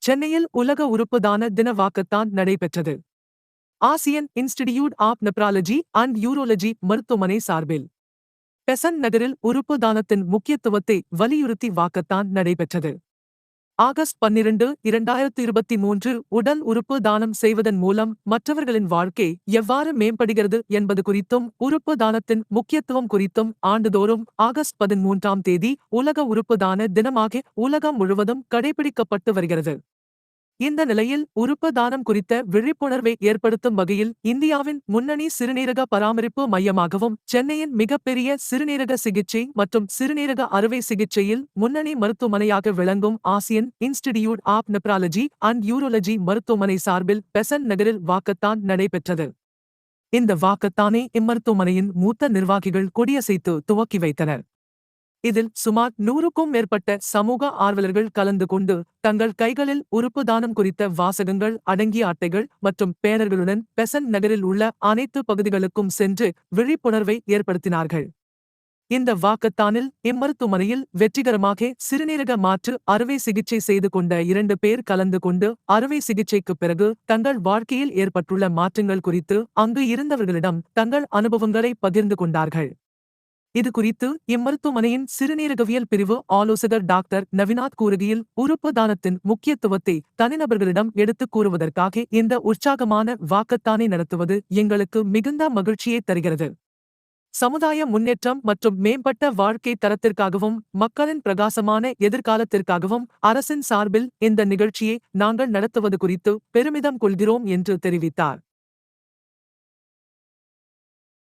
சென்னையில் உலக உறுப்பு தான தின வாக்கத்தான் நடைபெற்றது. Asian institute of nephrology and urology மருத்துவமனை சார்பில் பெசன்ட் நகரில் உறுப்பு தானத்தின் முக்கியத்துவத்தை வலியுறுத்தி வாக்கத்தான் நடைபெற்றது. ஆகஸ்ட் 12, 2023 உடல் உறுப்பு தானம் செய்வதன் மூலம் மற்றவர்களின் வாழ்க்கை எவ்வாறு மேம்படுகிறது என்பது குறித்தும் உறுப்பு தானத்தின் முக்கியத்துவம் குறித்தும் ஆண்டுதோறும் ஆகஸ்ட் 13ஆம் தேதி உலக உறுப்பு தான தினமாக உலகம் முழுவதும் கடைபிடிக்கப்பட்டு வருகிறது. இந்த நிலையில் உறுப்பு தானம் குறித்த விழிப்புணர்வை ஏற்படுத்தும் வகையில் இந்தியாவின் முன்னணி சிறுநீரக பராமரிப்பு மையமாகவும் சென்னையின் மிகப்பெரிய சிறுநீரக சிகிச்சை மற்றும் சிறுநீரக அறுவை சிகிச்சையில் முன்னணி மருத்துவமனையாக விளங்கும் Asian institute of nephrology and urology மருத்துவமனை சார்பில் பெசன்ட் நகரில் வாக்கத்தான் நடைபெற்றது. இந்த வாக்கத்தானை இம்மருத்துவமனையின் மூத்த நிர்வாகிகள் கொடியசைத்து துவக்கி வைத்தனர். இதில் சுமார் 100க்கும் மேற்பட்ட சமூக ஆர்வலர்கள் கலந்து கொண்டு தங்கள் கைகளில் உறுப்பு தானம் குறித்த வாசகங்கள் அடங்கிய அட்டைகள் மற்றும் பேனர்களுடன் பெசன்ட் நகரில் உள்ள அனைத்து பகுதிகளுக்கும் சென்று விழிப்புணர்வை ஏற்படுத்தினார்கள். இந்த வாக்கத்தானில் இம்மருத்துவமனையில் வெற்றிகரமாக சிறுநீரக மாற்று அறுவை சிகிச்சை செய்து கொண்ட 2 பேர் கலந்து கொண்டு அறுவை சிகிச்சைக்குப் பிறகு தங்கள் வாழ்க்கையில் ஏற்பட்டுள்ள மாற்றங்கள் குறித்து அங்கு இருந்தவர்களிடம் தங்கள் அனுபவங்களை பகிர்ந்து கொண்டார்கள். இது குறித்து இம்மருத்துவமனையின் சிறுநீரகவியல் பிரிவு ஆலோசகர் டாக்டர் நவினாத் கூறுகையில், உறுப்பு தானத்தின் முக்கியத்துவத்தை தனிநபர்களிடம் எடுத்துக் கூறுவதற்காக இந்த உற்சாகமான வாக்கத்தானை நடத்துவது எங்களுக்கு மிகுந்த மகிழ்ச்சியை தருகிறது. சமுதாய முன்னேற்றம் மற்றும் மேம்பட்ட வாழ்க்கை தரத்திற்காகவும் மக்களின் பிரகாசமான எதிர்காலத்திற்காகவும் அரசின் சார்பில் இந்த நிகழ்ச்சியை நாங்கள் நடத்துவது குறித்து பெருமிதம் கொள்கிறோம் என்று தெரிவித்தார்.